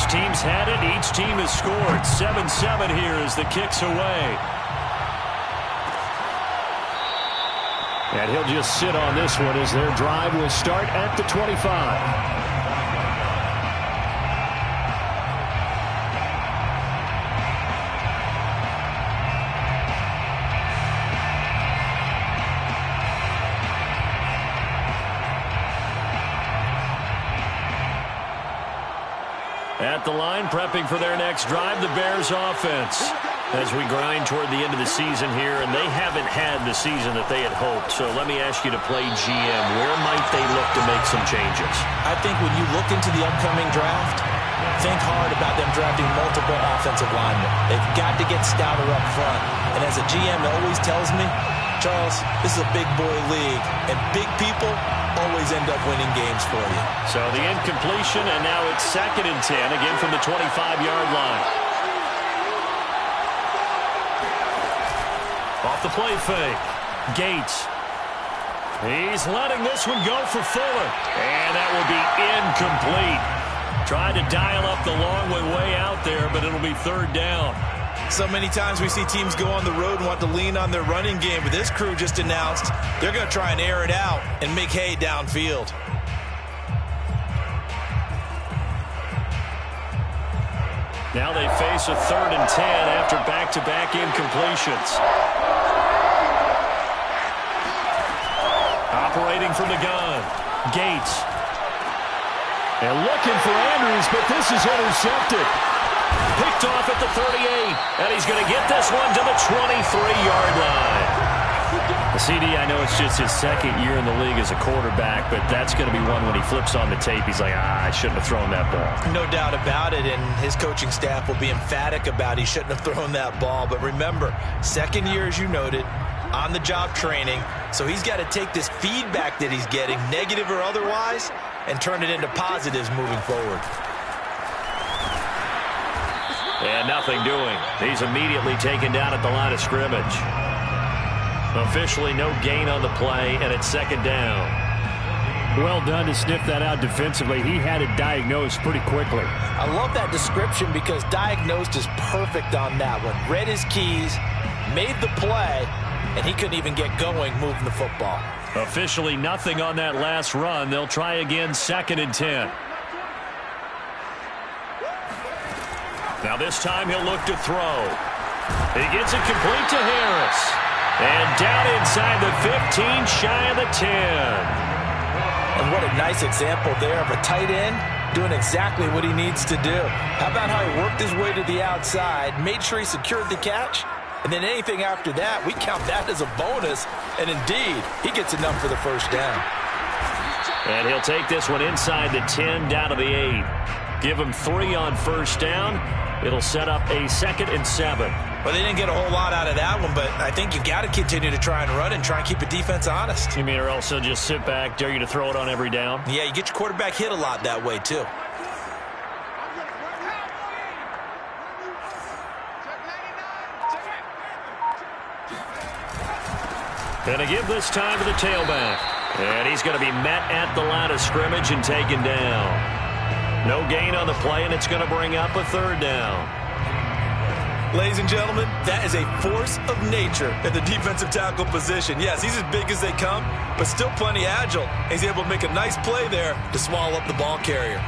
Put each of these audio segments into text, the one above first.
Each team's had it. Each team has scored. 7-7 here as the kick's away. And he'll just sit on this one as their drive will start at the 25. At the line, prepping for their next drive, the Bears offense. As we grind toward the end of the season here, and they haven't had the season that they had hoped. So let me ask you to play GM. Where might they look to make some changes? I think when you look into the upcoming draft, think hard about them drafting multiple offensive linemen. They've got to get stouter up front. And as a GM, it always tells me, Charles, this is a big boy league, and big people always end up winning games for you. So the incompletion, and now it's 2nd and 10, again from the 25-yard line. Off the play fake. Gates. He's letting this one go for Fuller. And that will be incomplete. Tried to dial up the long way out there, but it'll be 3rd down. So many times we see teams go on the road and want to lean on their running game, but this crew just announced they're going to try and air it out and make hay downfield. Now they face a 3rd and 10 after back-to-back incompletions. Operating from the gun, Gates. And looking for Andrews, but this is intercepted. Picked off at the 38, and he's going to get this one to the 23-yard line. The CD, I know it's just his 2nd year in the league as a quarterback, but that's going to be one when he flips on the tape. He's like, I shouldn't have thrown that ball. No doubt about it, and his coaching staff will be emphatic about he shouldn't have thrown that ball. But remember, 2nd year, as you noted, on-the-job training, so he's got to take this feedback that he's getting, negative or otherwise, and turn it into positives moving forward. And nothing doing. He's immediately taken down at the line of scrimmage. Officially no gain on the play, and it's 2nd down. Well done to sniff that out defensively. He had it diagnosed pretty quickly. I love that description because diagnosed is perfect on that one. Read his keys, made the play, and he couldn't even get going moving the football. Officially nothing on that last run. They'll try again, 2nd and 10. Now this time he'll look to throw. He gets it complete to Harris. And down inside the 15, shy of the 10. And what a nice example there of a tight end doing exactly what he needs to do. How about how he worked his way to the outside, made sure he secured the catch, and then anything after that, we count that as a bonus. And indeed, he gets enough for the 1st down. And he'll take this one inside the 10, down to the 8. Give him 3 on 1st down. It'll set up a 2nd and 7. Well, they didn't get a whole lot out of that one, but I think you've got to continue to try and run and try and keep the defense honest. You mean or else they'll just sit back, dare you to throw it on every down? Yeah, you get your quarterback hit a lot that way, too. Gonna give this time to the tailback. And he's going to be met at the line of scrimmage and taken down. No gain on the play, and it's going to bring up a 3rd down. Ladies and gentlemen, that is a force of nature at the defensive tackle position. Yes, he's as big as they come, but still plenty agile. He's able to make a nice play there to swallow up the ball carrier.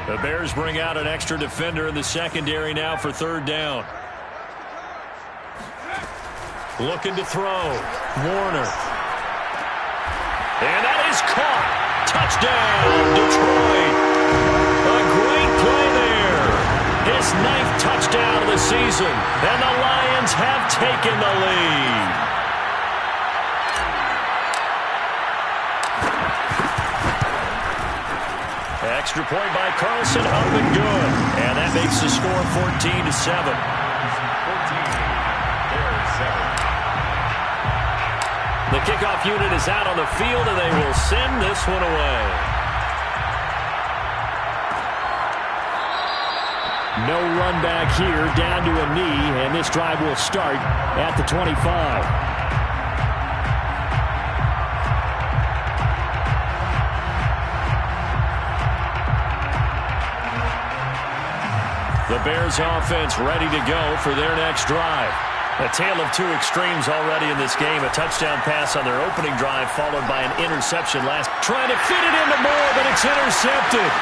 The Bears bring out an extra defender in the secondary now for 3rd down. Looking to throw. Warner. And that is caught. Touchdown, Detroit. A great play there. His 9th touchdown of the season. And the Lions have taken the lead. Extra point by Carlson, up and good. And that makes the score 14-7. The kickoff unit is out on the field, and they will send this one away. No run back here, down to a knee, and this drive will start at the 25. The Bears offense ready to go for their next drive. A tale of two extremes already in this game. A touchdown pass on their opening drive followed by an interception last. Trying to fit it into Moore, but it's intercepted.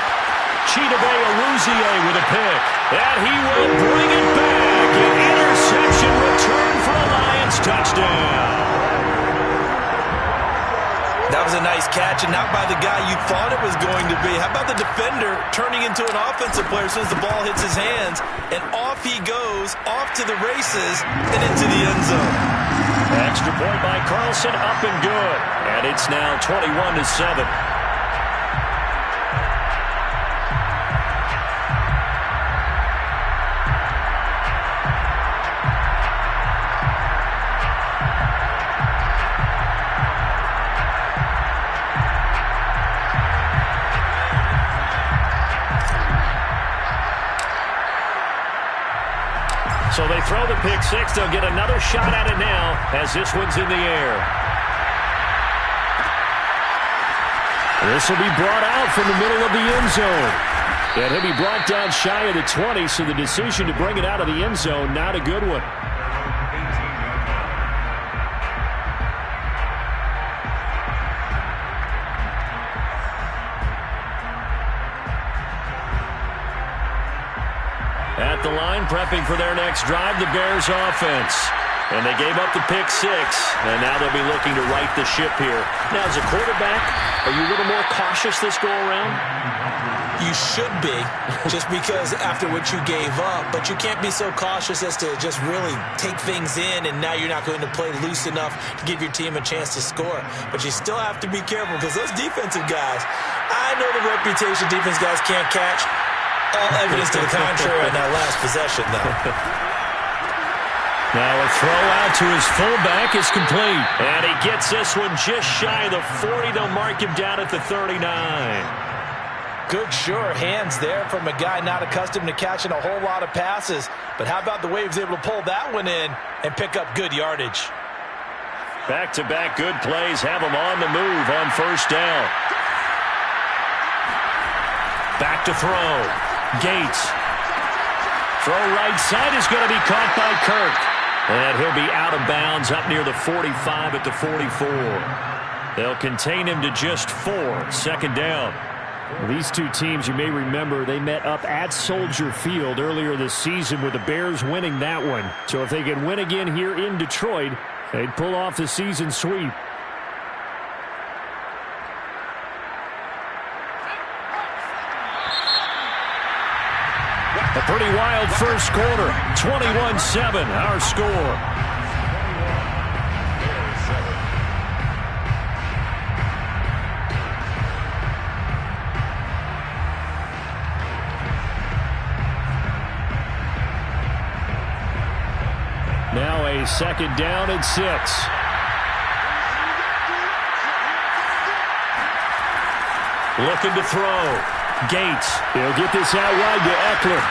Chidobe Awuzie with a pick. And he will bring it back. An interception return for a Lions touchdown. That was a nice catch, and not by the guy you thought it was going to be. How about the defender turning into an offensive player as soon as the ball hits his hands, and off he goes, off to the races, and into the end zone. Extra point by Carlson, up and good. And it's now 21-7. So they throw the pick six. They'll get another shot at it now as this one's in the air. This will be brought out from the middle of the end zone. And he'll be brought down shy of the 20, so the decision to bring it out of the end zone, not a good one. At the line, prepping for their next drive, the Bears offense. And they gave up the pick six, and now they'll be looking to right the ship here. Now, as a quarterback, are you a little more cautious this go-around? You should be, just because after what you gave up, but you can't be so cautious as to just really take things in, and now you're not going to play loose enough to give your team a chance to score. But you still have to be careful, because those defensive guys, I know the reputation defense guys can't catch. All evidence to the contrary on that last possession, though. Now a throw out to his fullback is complete. And he gets this one just shy of the 40. They'll mark him down at the 39. Good, sure hands there from a guy not accustomed to catching a whole lot of passes. But how about the way he was able to pull that one in and pick up good yardage? Back-to-back good plays have him on the move on first down. Back to throw. Gates. Throw right side is going to be caught by Kirk. And he'll be out of bounds up near the 45 at the 44. They'll contain him to just 4. Second down. These two teams, you may remember, they met up at Soldier Field earlier this season with the Bears winning that one. So if they can win again here in Detroit, they'd pull off the season sweep. A pretty wild first quarter. 21-7, our score. Now a second down and 6. Looking to throw. Gates. He'll get this out wide to Eckler.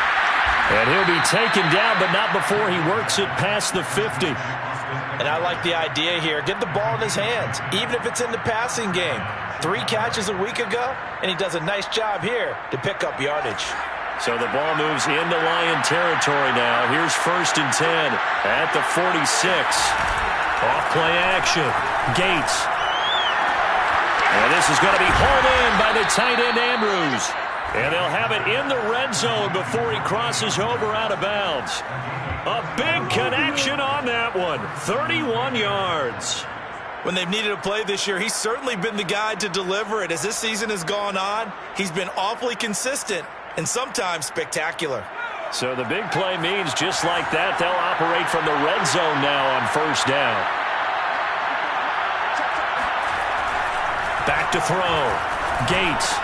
And he'll be taken down, but not before he works it past the 50. And I like the idea here. Get the ball in his hands, even if it's in the passing game. 3 catches a week ago, and he does a nice job here to pick up yardage. So the ball moves into Lion territory now. Here's 1st and 10 at the 46. Off play action. Gates. And this is going to be hauled in by the tight end Andrews. And they'll have it in the red zone before he crosses over out of bounds. A big connection on that one. 31 yards. When they've needed a play this year, he's certainly been the guy to deliver it. As this season has gone on, he's been awfully consistent and sometimes spectacular. So the big play means just like that, they'll operate from the red zone now on first down. Back to throw. Gates.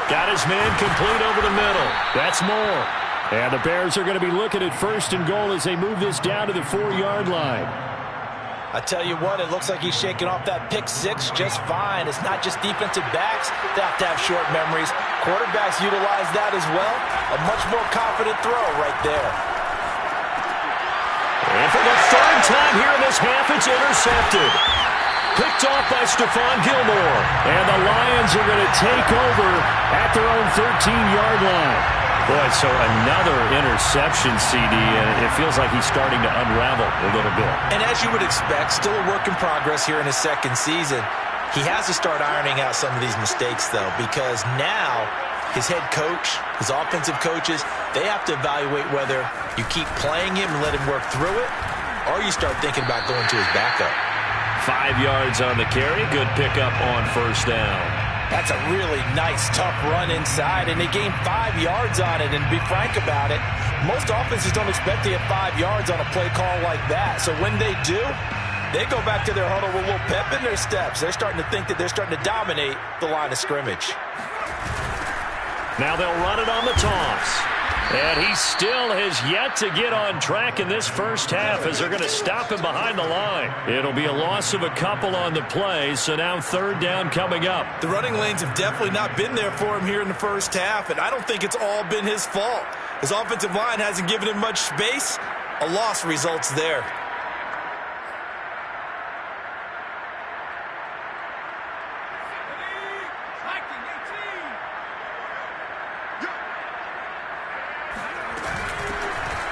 Got his man complete over the middle. That's Moore. And the Bears are going to be looking at 1st and goal as they move this down to the 4-yard line. I tell you what, it looks like he's shaking off that pick six just fine. It's not just defensive backs that have to have short memories. Quarterbacks utilize that as well. A much more confident throw right there. And for the 3rd time here in this half, it's intercepted. Picked off by Stephon Gilmore. And the Lions are going to take over at their own 13-yard line. Boy, so another interception, CD, and it feels like he's starting to unravel a little bit. And as you would expect, still a work in progress here in his second season. He has to start ironing out some of these mistakes, though, because now his head coach, his offensive coaches, they have to evaluate whether you keep playing him and let him work through it, or you start thinking about going to his backup. 5 yards on the carry. Good pickup on first down. That's a really nice, tough run inside, and they gained 5 yards on it. And to be frank about it, most offenses don't expect to get 5 yards on a play call like that. So when they do, they go back to their huddle with a little pep in their steps. They're starting to think that they're starting to dominate the line of scrimmage. Now they'll run it on the toss. And he still has yet to get on track in this first half as they're going to stop him behind the line. It'll be a loss of a couple on the play, so now third down coming up. The running lanes have definitely not been there for him here in the first half, and I don't think it's all been his fault. His offensive line hasn't given him much space. A loss results there.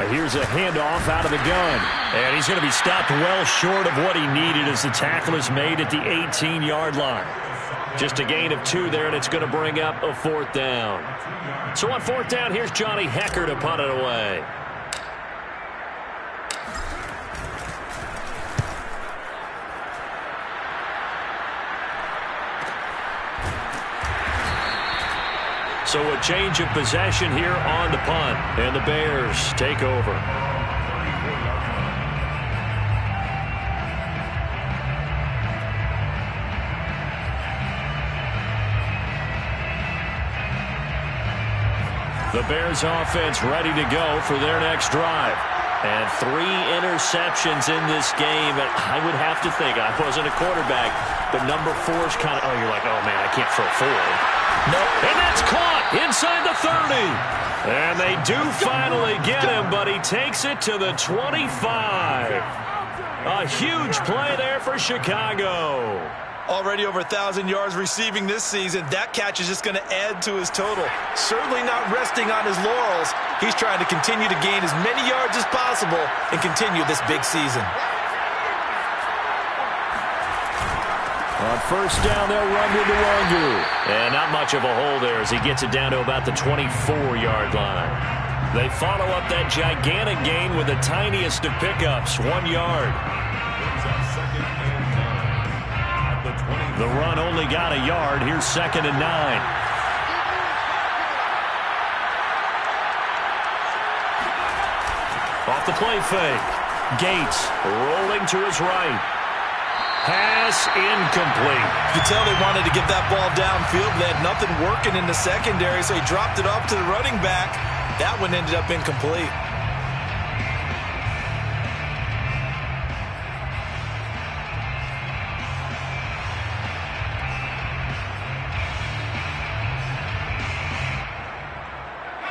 Here's a handoff out of the gun. And he's going to be stopped well short of what he needed as the tackle is made at the 18-yard line. Just a gain of 2 there, and it's going to bring up a fourth down. So on fourth down, here's Johnny Hecker to punt it away. So a change of possession here on the punt. And the Bears take over. The Bears offense ready to go for their next drive. And 3 interceptions in this game. And I would have to think, I wasn't a quarterback, but number 4 is kind of, you're like, oh, man, I can't throw 4. Nope. And that's caught inside the 30. And they do finally get him, but he takes it to the 25. A huge play there for Chicago. Already over 1,000 yards receiving this season. That catch is just going to add to his total. Certainly not resting on his laurels. He's trying to continue to gain as many yards as possible and continue this big season. On first down, they'll run with the Wangu. And not much of a hole there as he gets it down to about the 24-yard line. They follow up that gigantic gain with the tiniest of pickups, 1 yard. The run only got a yard. Here's 2nd and 9. Off the play fake. Gates rolling to his right. Pass incomplete. You can tell they wanted to get that ball downfield. They had nothing working in the secondary, so he dropped it off to the running back. That one ended up incomplete.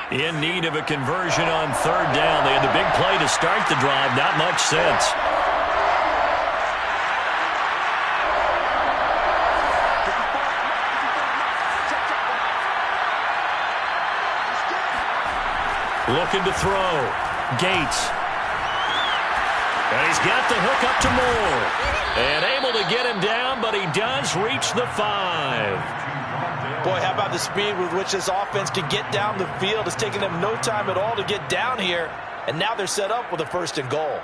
In need of a conversion on third down. They had the big play to start the drive. Not much sense. Looking to throw. Gates. And he's got the hook up to Moore. And able to get him down, but he does reach the 5. Boy, how about the speed with which this offense can get down the field? It's taken them no time at all to get down here. And now they're set up with a 1st and goal.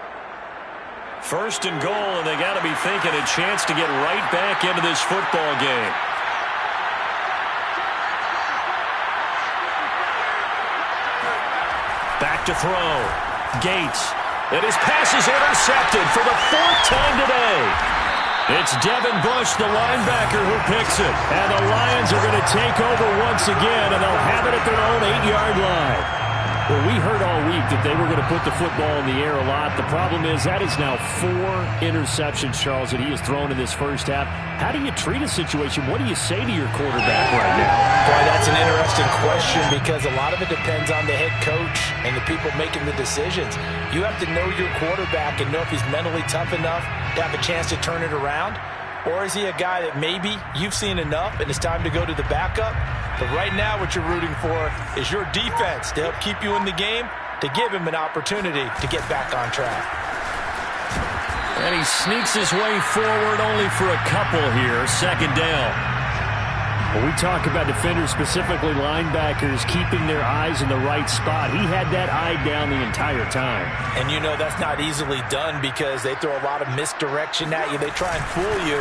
1st and goal, and they got to be thinking a chance to get right back into this football game. Back to throw. Gates. And his pass is intercepted for the 4th time today. It's Devin Bush, the linebacker, who picks it. And the Lions are going to take over once again, and they'll have it at their own 8-yard line. Well, we heard all week that they were going to put the football in the air a lot. The problem is that is now 4 interceptions, Charles, that he has thrown in this first half. How do you treat a situation? What do you say to your quarterback right now? Boy, that's an interesting question because a lot of it depends on the head coach and the people making the decisions. You have to know your quarterback and know if he's mentally tough enough to have a chance to turn it around. Or is he a guy that maybe you've seen enough and it's time to go to the backup? But right now what you're rooting for is your defense to help keep you in the game, to give him an opportunity to get back on track. And he sneaks his way forward only for a couple here. Second down. When we talk about defenders, specifically linebackers, keeping their eyes in the right spot, he had that eye down the entire time. And you know that's not easily done because they throw a lot of misdirection at you. They try and fool you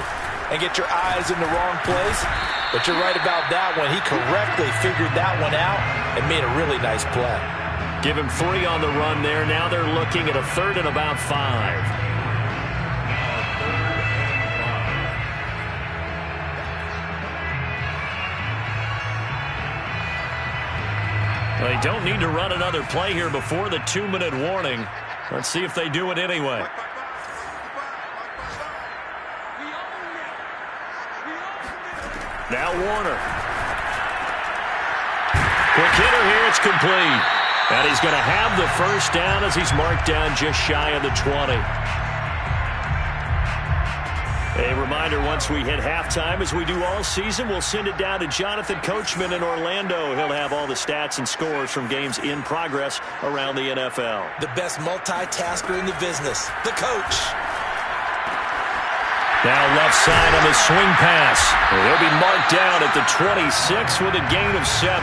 and get your eyes in the wrong place. But you're right about that one. He correctly figured that one out and made a really nice play. Give him 3 on the run there. Now they're looking at a 3rd and about 5. They don't need to run another play here before the 2-minute warning. Let's see if they do it anyway. Now Warner. Quick hitter here. It's complete. And he's going to have the first down as he's marked down just shy of the 20. A reminder, once we hit halftime, as we do all season, we'll send it down to Jonathan Coachman in Orlando. He'll have all the stats and scores from games in progress around the NFL. The best multitasker in the business, the coach. Now left side on the swing pass. He'll be marked down at the 26 with a gain of 7.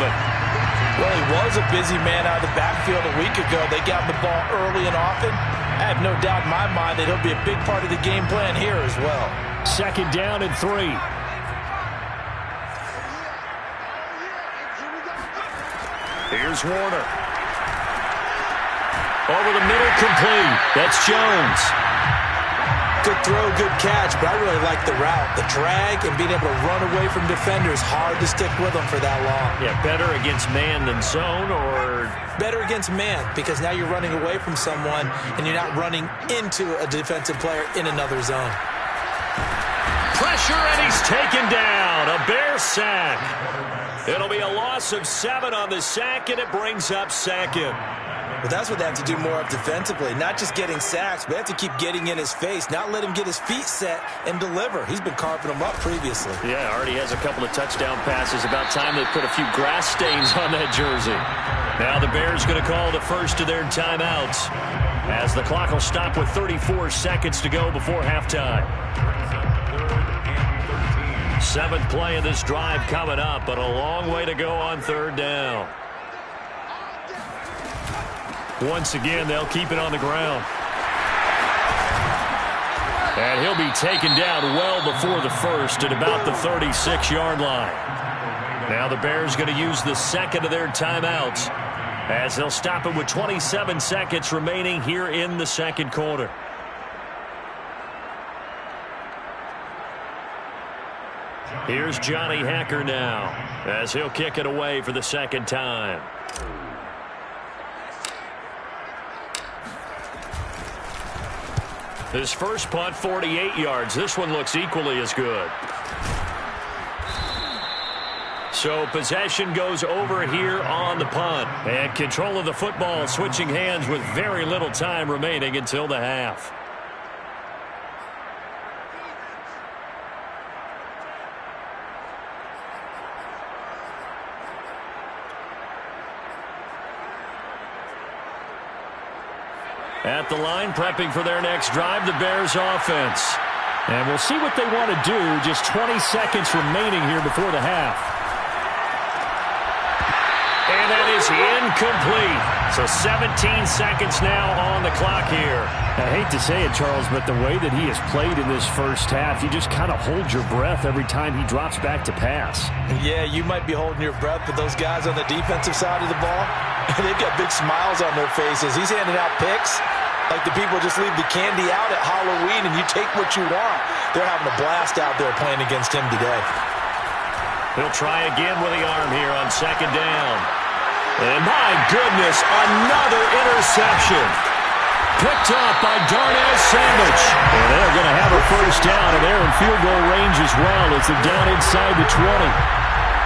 Well, he was a busy man out of the backfield a week ago. They got the ball early and often. I have no doubt in my mind that he'll be a big part of the game plan here as well. Second down and 3. Here's Warner. Over the middle, complete. That's Jones. Good throw, good catch, but I really like the route. The drag and being able to run away from defenders, hard to stick with them for that long. Yeah, better against man than zone, or? Better against man, because now you're running away from someone and you're not running into a defensive player in another zone. Pressure, and he's taken down. A Bear sack. It'll be a loss of 7 on the sack, and it brings up second. But that's what they have to do more of defensively. Not just getting sacks, but they have to keep getting in his face, not let him get his feet set and deliver. He's been carving them up previously. Yeah, already has a couple of touchdown passes. About time they put a few grass stains on that jersey. Now the Bears going to call the first of their timeouts, as the clock will stop with 34 seconds to go before halftime. 7th play of this drive coming up, but a long way to go on 3rd down. Once again, they'll keep it on the ground. And he'll be taken down well before the first at about the 36-yard line. Now the Bears going to use the second of their timeouts, as they'll stop it with 27 seconds remaining here in the second quarter. Here's Johnny Hacker now, as he'll kick it away for the second time. His first punt, 48 yards. This one looks equally as good. So possession goes over here on the punt. And control of the football switching hands with very little time remaining until the half. At the line, prepping for their next drive, the Bears offense. And we'll see what they want to do. Just 20 seconds remaining here before the half. And that is incomplete. So 17 seconds now on the clock here. I hate to say it, Charles, but the way that he has played in this first half, you just kind of hold your breath every time he drops back to pass. Yeah, you might be holding your breath, but those guys on the defensive side of the ball, they've got big smiles on their faces. He's handing out picks like the people just leave the candy out at Halloween and you take what you want. They're having a blast out there playing against him today. He'll try again with the arm here on second down. And my goodness, another interception. Picked off by Darnell Savage. And they're going to have a first down, and they're in field goal range as well as they're down inside the 20.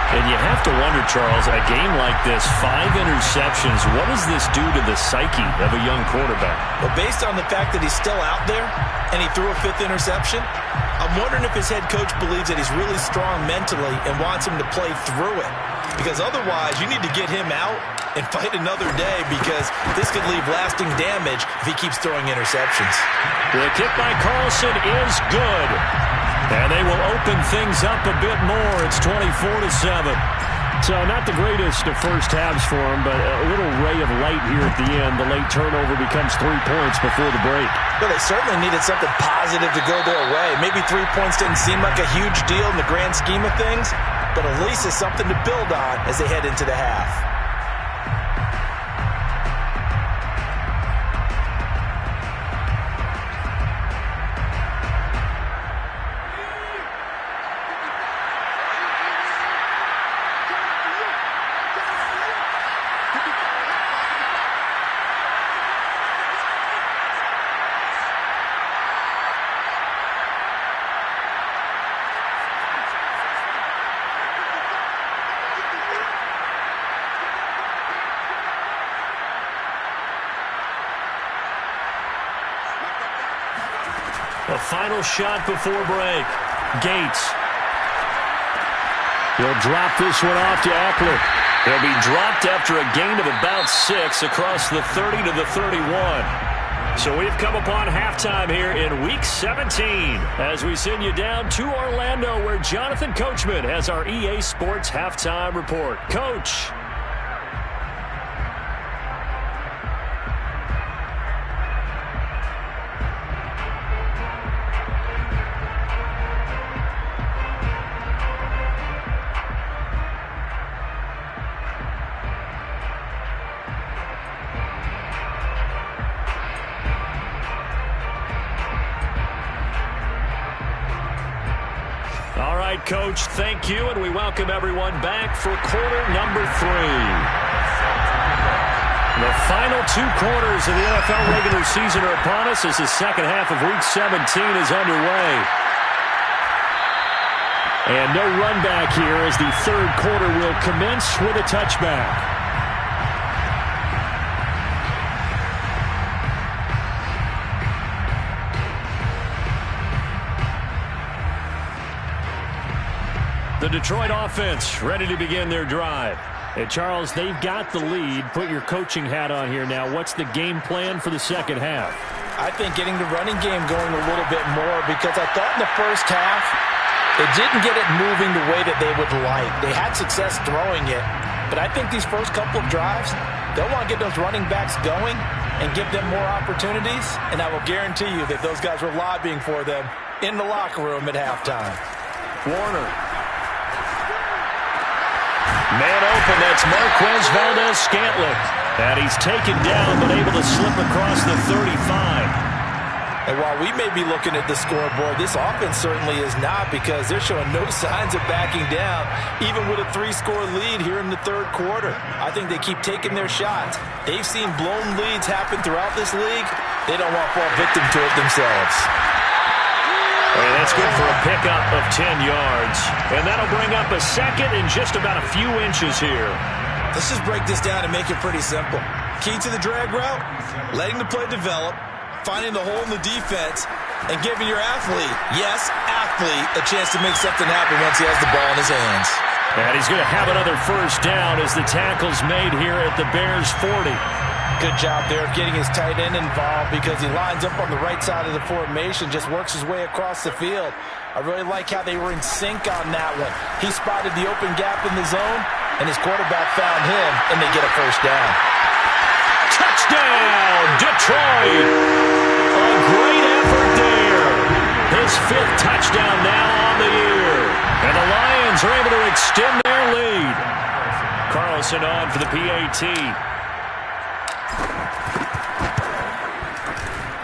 And you have to wonder, Charles, a game like this, 5 interceptions, what does this do to the psyche of a young quarterback? Well, based on the fact that he's still out there and he threw a 5th interception, I'm wondering if his head coach believes that he's really strong mentally and wants him to play through it. Because otherwise, you need to get him out and fight another day, because this could leave lasting damage if he keeps throwing interceptions. The kick by Carlson is good. And they will open things up a bit more. It's 24-7. So not the greatest of first halves for him, but a little ray of light here at the end. The late turnover becomes 3 points before the break. Well, they certainly needed something positive to go their way. Maybe 3 points didn't seem like a huge deal in the grand scheme of things, but at least it's something to build on as they head into the half. A final shot before break. Gates. He'll drop this one off to Eckler. He'll be dropped after a gain of about 6 across the 30 to the 31. So we've come upon halftime here in Week 17 as we send you down to Orlando, where Jonathan Coachman has our EA Sports Halftime Report. Coach. All right, Coach, thank you, and we welcome everyone back for quarter number 3. The final 2 quarters of the NFL regular season are upon us as the second half of Week 17 is underway. And no run back here as the third quarter will commence with a touchback. The Detroit offense ready to begin their drive. Hey, Charles, they've got the lead. Put your coaching hat on here now. What's the game plan for the second half? I think getting the running game going a little bit more, because I thought in the first half they didn't get it moving the way that they would like. They had success throwing it, but I think these first couple of drives, they'll want to get those running backs going and give them more opportunities, and I will guarantee you that those guys were lobbying for them in the locker room at halftime. Warner. Man open, that's Marquez Valdez-Scantling. And he's taken down, but able to slip across the 35. And while we may be looking at the scoreboard, this offense certainly is not, because they're showing no signs of backing down, even with a 3-score lead here in the third quarter. I think they keep taking their shots. They've seen blown leads happen throughout this league. They don't want to fall victim to it themselves. And that's good for a pickup of 10 yards. And that'll bring up a second in just about a few inches here. Let's just break this down and make it pretty simple. Key to the drag route, letting the play develop, finding the hole in the defense, and giving your athlete, yes, athlete, a chance to make something happen once he has the ball in his hands. And he's going to have another first down as the tackle's made here at the Bears' 40. Good job there of getting his tight end involved, because he lines up on the right side of the formation, just works his way across the field. I really like how they were in sync on that one. He spotted the open gap in the zone, and his quarterback found him, and they get a first down. Touchdown, Detroit! A great effort there. His 5th touchdown now on the year. And the Lions are able to extend their lead. Carlson on for the PAT.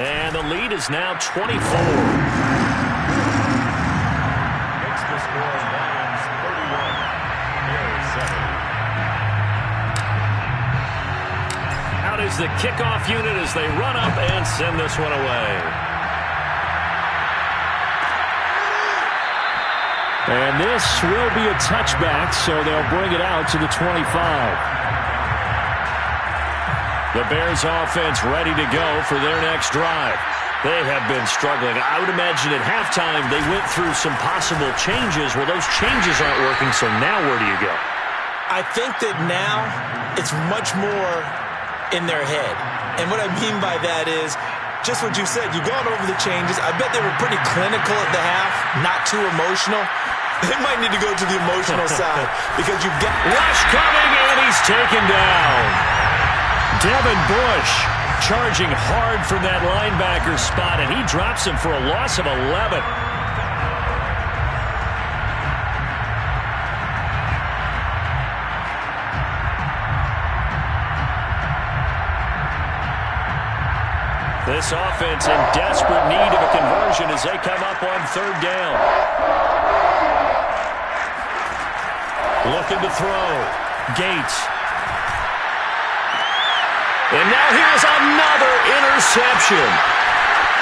And the lead is now 24. Makes the score Lions 31, Bears 7. Out is the kickoff unit as they run up and send this one away. And this will be a touchback, so they'll bring it out to the 25. The Bears offense ready to go for their next drive. They have been struggling. I would imagine at halftime they went through some possible changes. Well, those changes aren't working, so now where do you go? I think that now it's much more in their head. And what I mean by that is just what you said. You've gone over the changes. I bet they were pretty clinical at the half, not too emotional. They might need to go to the emotional side because you've got... Rush coming, and he's taken down. Devin Bush charging hard from that linebacker spot, and he drops him for a loss of 11. This offense in desperate need of a conversion as they come up on third down. Looking to throw. Gates. And now here's another interception.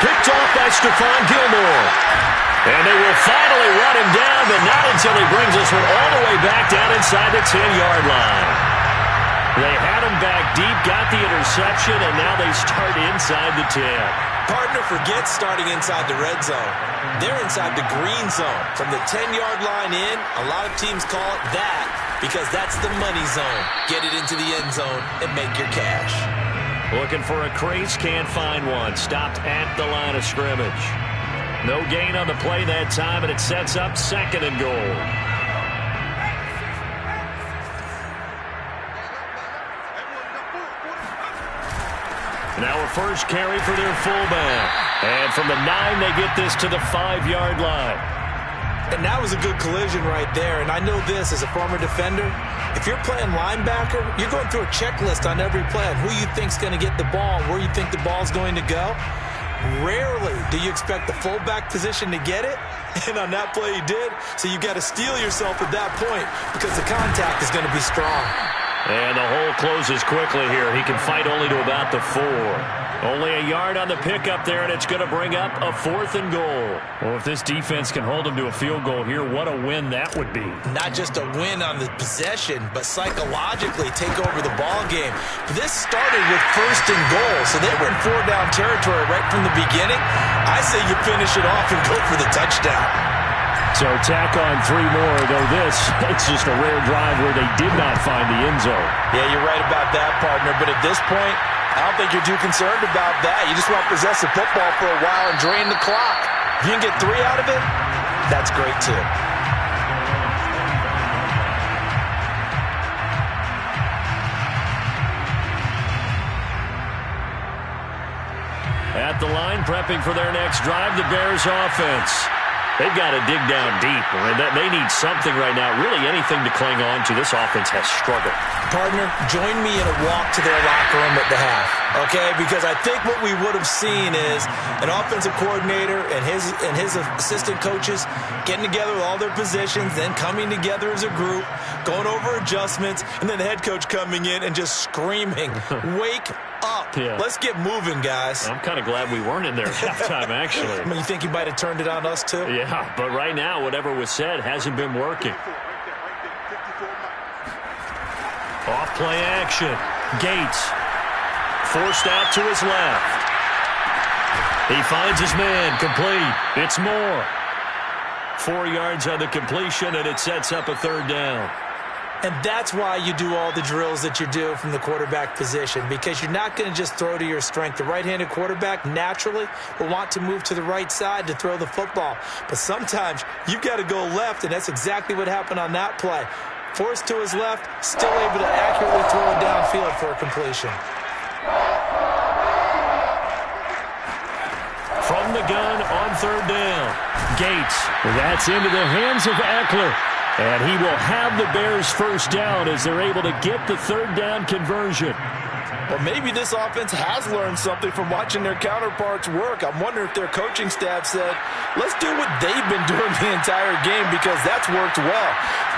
Picked off by Stephon Gilmore. And they will finally run him down, but not until he brings this one all the way back down inside the 10-yard line. They had him back deep, got the interception, and now they start inside the 10. Partner forgets starting inside the red zone. They're inside the green zone. From the 10-yard line in, a lot of teams call it that because that's the money zone. Get it into the end zone and make your cash. Looking for a crease, can't find one. Stopped at the line of scrimmage. No gain on the play that time, and it sets up second and goal. Now a first carry for their fullback. And from the 9, they get this to the 5-yard line. And that was a good collision right there. And I know this as a former defender. If you're playing linebacker, you're going through a checklist on every play on who you think's going to get the ball and where you think the ball's going to go. Rarely do you expect the fullback position to get it. And on that play he did. So you got to steel yourself at that point because the contact is going to be strong. And the hole closes quickly here. He can fight only to about the 4. Only a yard on the pickup there, and it's going to bring up a 4th and goal. Well, if this defense can hold them to a field goal here, what a win that would be. Not just a win on the possession, but psychologically take over the ball game. This started with 1st and goal, so they were in 4-down territory right from the beginning. I say you finish it off and go for the touchdown. So tack on 3 more, though it's just a rare drive where they did not find the end zone. Yeah, you're right about that, partner. But at this point, I don't think you're too concerned about that. You just want to possess the football for a while and drain the clock. If you can get 3 out of it, that's great too. At the line, prepping for their next drive, the Bears offense. They've got to dig down deep. They need something right now, really anything to cling on to. This offense has struggled. Partner, join me in a walk to their locker room at the half, okay? Because I think what we would have seen is an offensive coordinator and his assistant coaches getting together with all their positions, then coming together as a group, going over adjustments, and then the head coach coming in and just screaming, wake up. Yeah. Let's get moving, guys. I'm kind of glad we weren't in there at halftime, actually. I mean, you think he might have turned it on us, too? Yeah, but right now, whatever was said hasn't been working. Off play action. Gates forced out to his left. He finds his man. Complete. It's Moore. 4 yards on the completion, and it sets up a 3rd down. And that's why you do all the drills that you do from the quarterback position, because you're not going to just throw to your strength. The right-handed quarterback naturally will want to move to the right side to throw the football. But sometimes you've got to go left, and that's exactly what happened on that play. Forced to his left, still able to accurately throw it downfield for a completion. From the gun on 3rd down. Gates. That's into the hands of Eckler. And he will have the Bears' 1st down as they're able to get the 3rd down conversion. Well, maybe this offense has learned something from watching their counterparts work. I'm wondering if their coaching staff said, let's do what they've been doing the entire game because that's worked well.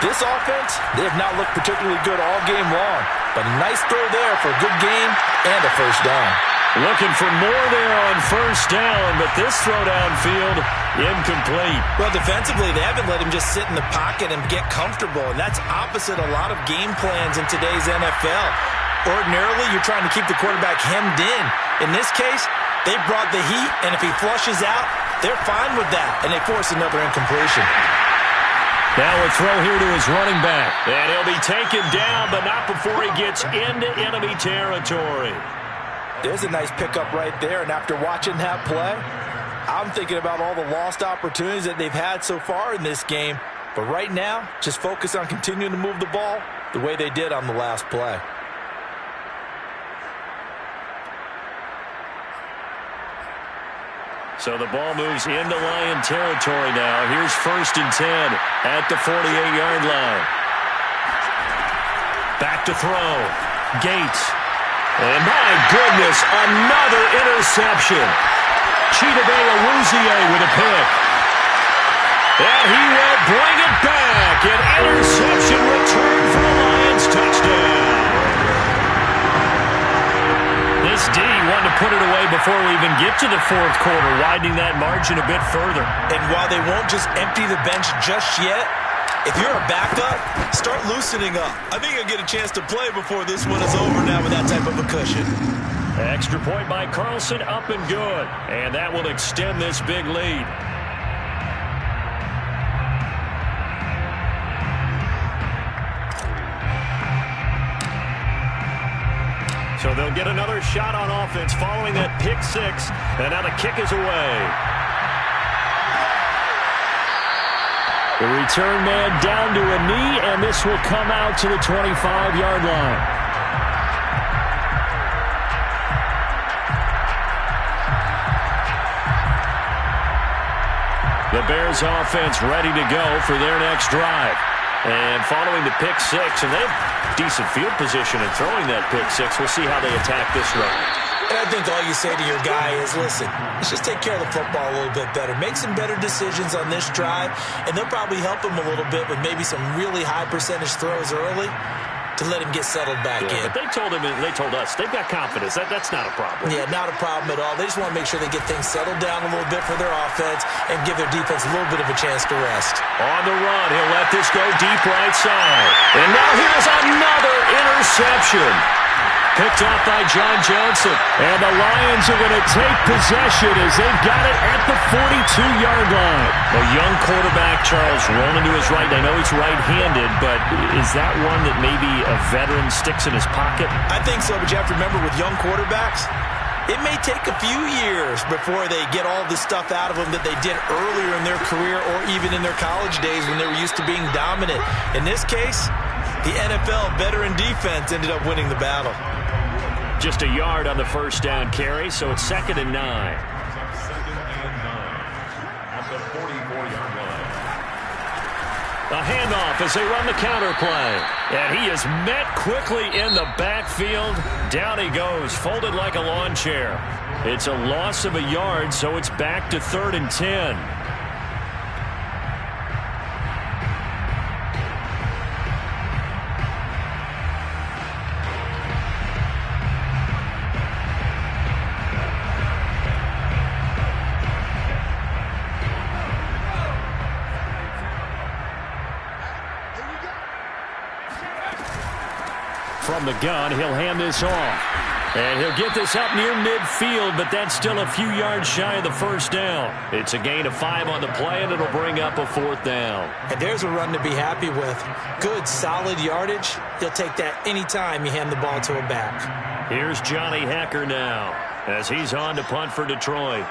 This offense, they have not looked particularly good all game long. But a nice throw there for a good game and a 1st down. Looking for more there on 1st down, but this throw downfield, incomplete. Well, defensively, they haven't let him just sit in the pocket and get comfortable, and that's opposite a lot of game plans in today's NFL. Ordinarily, you're trying to keep the quarterback hemmed in. In this case, They brought the heat, and if he flushes out, they're fine with that, and they force another incompletion. Now a throw here to his running back. And he'll be taken down, but not before he gets into enemy territory. There's a nice pickup right there, and after watching that play, I'm thinking about all the lost opportunities that they've had so far in this game. But right now, just focus on continuing to move the ball the way they did on the last play. So the ball moves into Lion territory now. Here's 1st and 10 at the 48-yard line. Back to throw. Gates. And my goodness, another interception. Chidobe Awuzie with a pick. And he will bring it back. An interception return for the Lions. Touchdown. This D wanted to put it away before we even get to the 4th quarter, widening that margin a bit further. And while they won't just empty the bench just yet, if you're a backup, start loosening up. I think you'll get a chance to play before this one is over now with that type of a cushion. Extra point by Carlson, up and good. And that will extend this big lead. So they'll get another shot on offense following that pick 6. And now the kick is away. The return man down to a knee, and this will come out to the 25-yard line. The Bears offense ready to go for their next drive. And following the pick 6, and they have decent field position in throwing that pick 6. We'll see how they attack this run. And I think all you say to your guy is, listen, let's just take care of the football a little bit better. Make some better decisions on this drive, and they'll probably help him a little bit with maybe some really high percentage throws early to let him get settled back in. But they told him, and they told us, they've got confidence. That's not a problem. Yeah, not a problem at all. They just want to make sure they get things settled down a little bit for their offense and give their defense a little bit of a chance to rest. On the run, he'll let this go deep right side. And now here's another interception. Picked off by John Johnson. And the Lions are going to take possession as they've got it at the 42-yard line. A young quarterback, Charles, rolling to his right. I know he's right-handed, but is that one that maybe a veteran sticks in his pocket? I think so, but you have to remember with young quarterbacks, it may take a few years before they get all the stuff out of them that they did earlier in their career or even in their college days when they were used to being dominant. In this case, the NFL veteran defense ended up winning the battle. Just a yard on the first down carry, so it's 2nd and 9. At the 44-yard line. A handoff as they run the counter play. And he is met quickly in the backfield. Down he goes, folded like a lawn chair. It's a loss of a yard, so it's back to 3rd and 10. From the gun, he'll hand this off. And he'll get this up near midfield, but that's still a few yards shy of the first down. It's a gain of 5 on the play, and it'll bring up a 4th down. And there's a run to be happy with. Good, solid yardage. He'll take that anytime you hand the ball to a back. Here's Johnny Hecker now as he's on to punt for Detroit.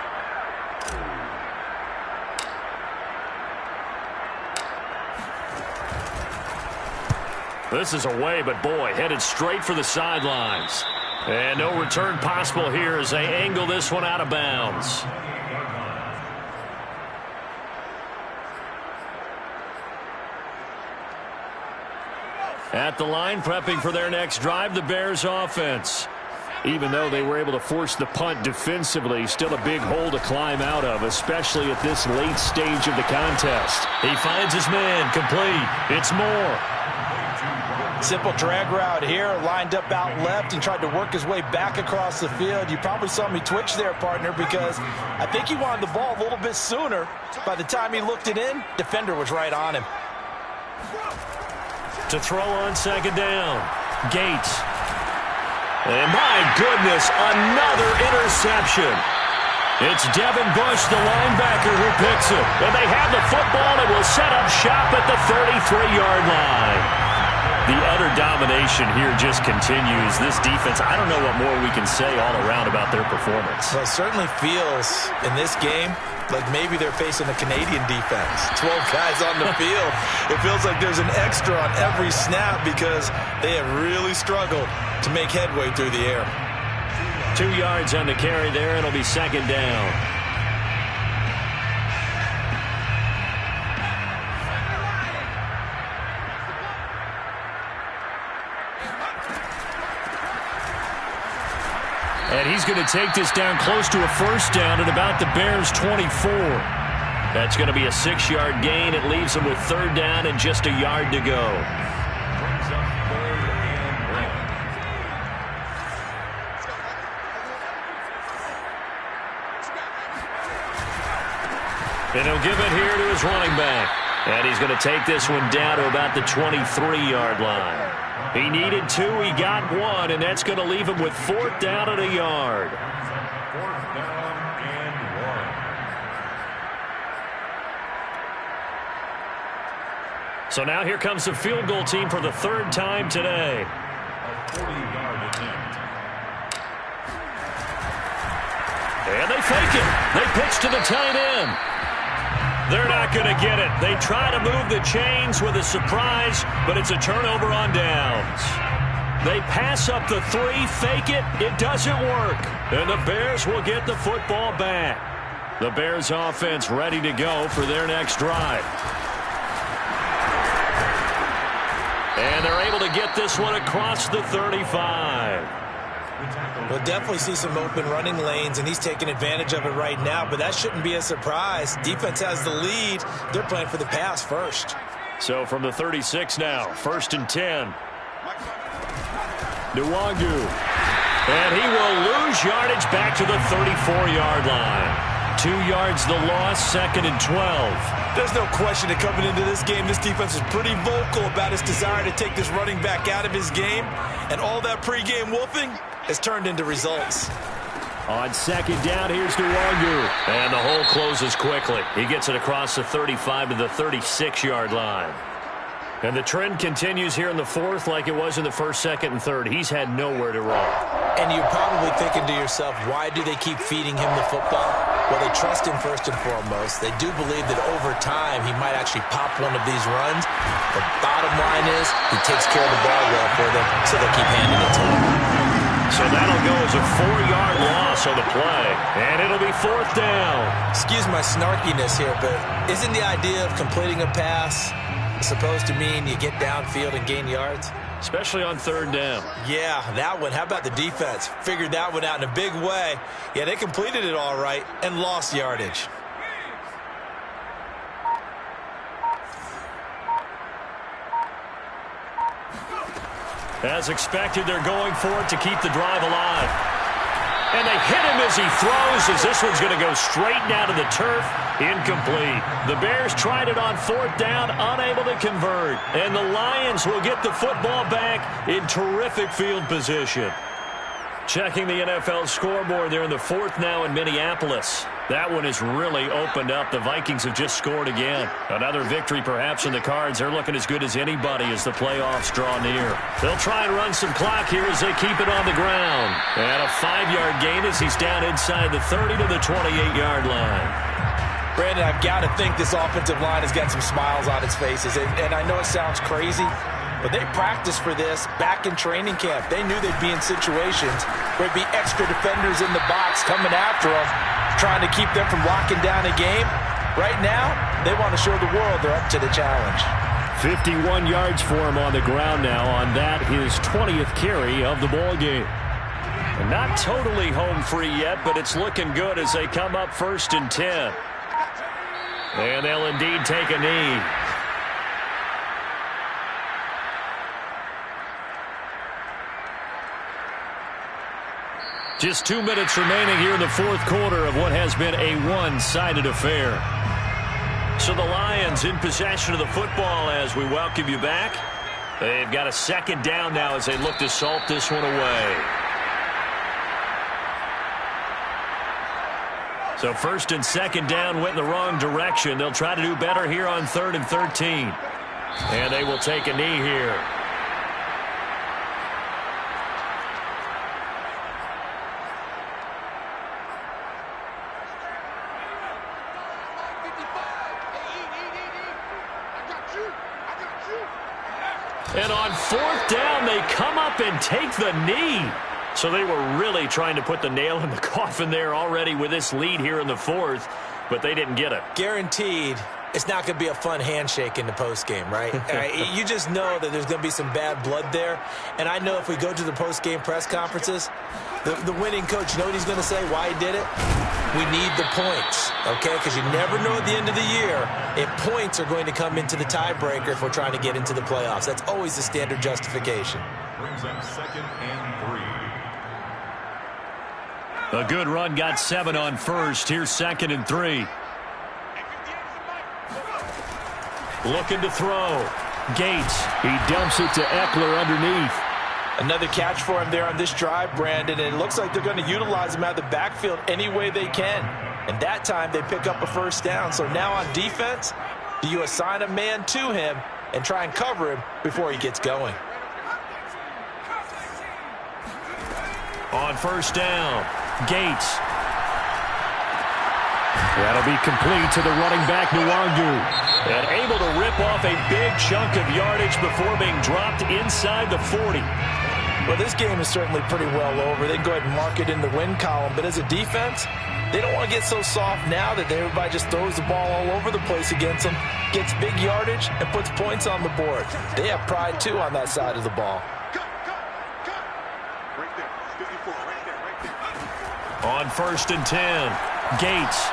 This is away, but boy, headed straight for the sidelines. And no return possible here as they angle this one out of bounds. At the line, prepping for their next drive, the Bears offense. Even though they were able to force the punt defensively, still a big hole to climb out of, especially at this late stage of the contest. He finds his man, complete. It's Moore. Simple drag route here, lined up out left and tried to work his way back across the field. You probably saw me twitch there, partner, because I think he wanted the ball a little bit sooner. By the time he looked it in, defender was right on him. To throw on 2nd down, Gates. And my goodness, another interception. It's Devin Bush, the linebacker, who picks it. And they have the football and will set up shop at the 33-yard line. The utter domination here just continues. This defense, I don't know what more we can say all around about their performance. Well, it certainly feels in this game like maybe they're facing a Canadian defense. 12 guys on the field. It feels like there's an extra on every snap because they have really struggled to make headway through the air. 2 yards on the carry there. It'll be second down. And he's going to take this down close to a first down at about the Bears' 24. That's going to be a 6-yard gain. It leaves them with third down and just a yard to go. And he'll give it here to his running back. And he's going to take this one down to about the 23-yard line. He needed 2, he got 1, and that's going to leave him with fourth down and a yard. Fourth down and 1. So now here comes the field goal team for the third time today. A 40-yard attempt. And they fake it. They pitch to the tight end. They're not going to get it. They try to move the chains with a surprise, but it's a turnover on downs. They pass up the 3, fake it. It doesn't work. And the Bears will get the football back. The Bears offense ready to go for their next drive. And they're able to get this one across the 35. We'll definitely see some open running lanes, and he's taking advantage of it right now, but that shouldn't be a surprise. Defense has the lead. They're playing for the pass first. So from the 36 now, 1st and 10. Nwangu. And he will lose yardage back to the 34-yard line. 2 yards the loss, 2nd and 12. There's no question that coming into this game, this defense is pretty vocal about its desire to take this running back out of his game, and all that pregame wolfing has turned into results. On second down, here's Nwangu. And the hole closes quickly. He gets it across the 35 to the 36-yard line. And the trend continues here in the fourth like it was in the first, second, and third. He's had nowhere to run. And you're probably thinking to yourself, why do they keep feeding him the football? Well, they trust him first and foremost. They do believe that over time he might actually pop one of these runs. The bottom line is he takes care of the ball well for them, so they'll keep handing it to him. So that'll go as a 4-yard loss on the play. And it'll be fourth down. Excuse my snarkiness here, but isn't the idea of completing a pass supposed to mean you get downfield and gain yards? Especially on third down. Yeah, that one. How about the defense? Figured that one out in a big way. Yeah, they completed it all right and lost yardage. As expected, they're going for it to keep the drive alive. And they hit him as he throws, as this one's going to go straight down to the turf. Incomplete. The Bears tried it on fourth down, unable to convert. And the Lions will get the football back in terrific field position. Checking the NFL scoreboard there in the fourth now in Minneapolis. That one has really opened up. The Vikings have just scored again. Another victory perhaps in the cards. They're looking as good as anybody as the playoffs draw near. They'll try and run some clock here as they keep it on the ground. And a 5-yard gain as he's down inside the 30 to the 28-yard line. Brandon, I've got to think this offensive line has got some smiles on its faces. And I know it sounds crazy, but they practiced for this back in training camp. They knew they'd be in situations where there'd be extra defenders in the box coming after them, trying to keep them from locking down a game. Right now, they want to show the world they're up to the challenge. 51 yards for him on the ground now on that, his 20th carry of the ball game. And not totally home free yet, but it's looking good as they come up 1st and 10. And they'll indeed take a knee. Just 2 minutes remaining here in the fourth quarter of what has been a one-sided affair. So the Lions in possession of the football as we welcome you back. They've got a second down now as they look to salt this one away. So first and second down went in the wrong direction. They'll try to do better here on 3rd and 13. And they will take a knee here. And on 4th down, they come up and take the knee. So they were really trying to put the nail in the coffin there already with this lead here in the 4th, but they didn't get it. Guaranteed it's not going to be a fun handshake in the postgame, right? You just know that there's going to be some bad blood there. And I know if we go to the postgame press conferences, the winning coach, you know what he's going to say, why he did it? We need the points, okay? Because you never know at the end of the year if points are going to come into the tiebreaker if we're trying to get into the playoffs. That's always the standard justification. Brings up 2nd and 3. A good run got 7 on first. Here's 2nd and 3. Looking to throw. Gates. He dumps it to Eckler underneath. Another catch for him there on this drive, Brandon, and it looks like they're going to utilize him out of the backfield any way they can. And that time they pick up a first down. So now on defense, do you assign a man to him and try and cover him before he gets going? On first down, Gates. That'll be complete to the running back, Nwangu. And able to rip off a big chunk of yardage before being dropped inside the 40. Well, this game is certainly pretty well over. They can go ahead and mark it in the win column. But as a defense, they don't want to get so soft now that everybody just throws the ball all over the place against them, gets big yardage, and puts points on the board. They have pride, too, on that side of the ball. On 1st and 10, Gates.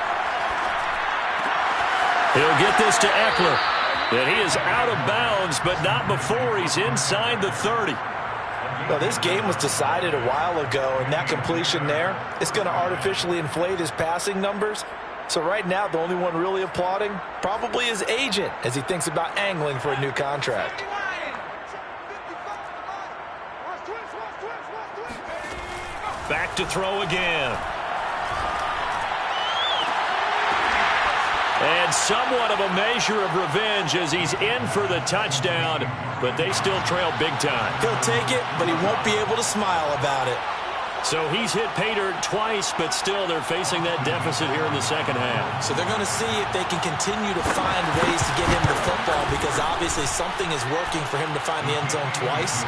He'll get this to Eckler. And he is out of bounds, but not before he's inside the 30. Well, this game was decided a while ago, and that completion there is going to artificially inflate his passing numbers. So right now, the only one really applauding probably his agent as he thinks about angling for a new contract. Back to throw again. And somewhat of a measure of revenge as he's in for the touchdown, but they still trail big time. He'll take it, but he won't be able to smile about it. So he's hit pay dirt twice, but still they're facing that deficit here in the second half. So they're going to see if they can continue to find ways to get him the football, because obviously something is working for him to find the end zone twice.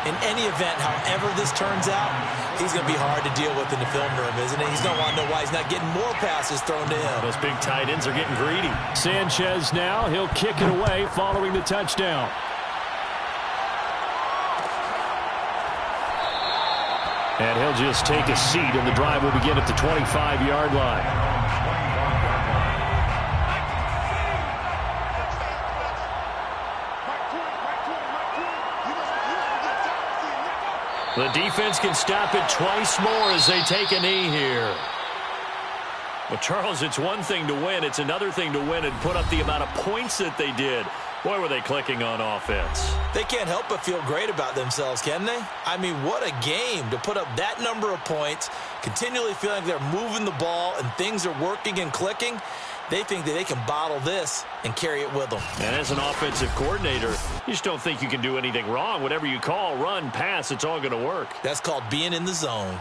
In any event, however this turns out, he's going to be hard to deal with in the film room, isn't he? He's going to want to know why he's not getting more passes thrown to him. Those big tight ends are getting greedy. Sanchez now, he'll kick it away following the touchdown. And he'll just take a seat, and the drive will begin at the 25-yard line. The defense can stop it twice more as they take a knee here. Well, Charles, it's one thing to win. It's another thing to win and put up the amount of points that they did. Boy, were they clicking on offense. They can't help but feel great about themselves, can they? I mean, what a game to put up that number of points, continually feeling like they're moving the ball and things are working and clicking. They think that they can bottle this and carry it with them. And as an offensive coordinator, you just don't think you can do anything wrong. Whatever you call, run, pass, it's all going to work. That's called being in the zone.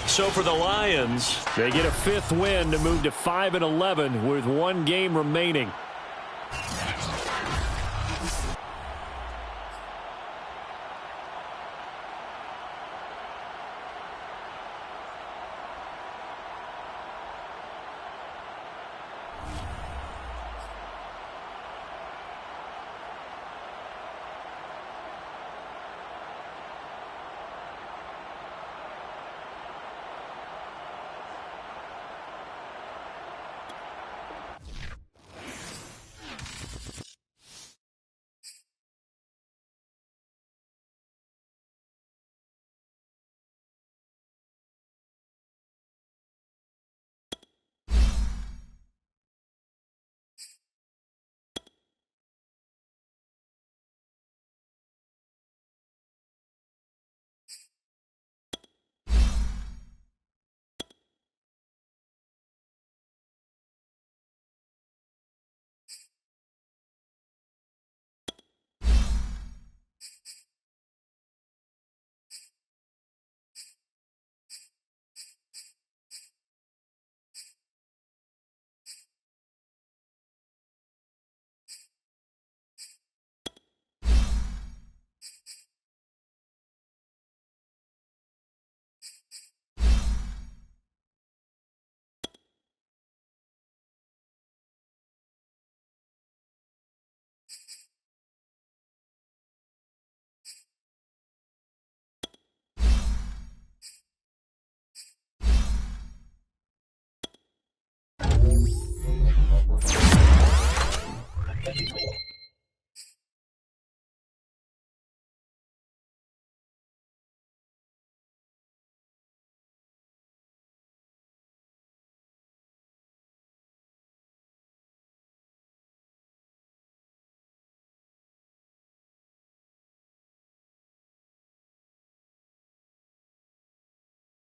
So for the Lions, they get a 5th win to move to 5-11 with one game remaining.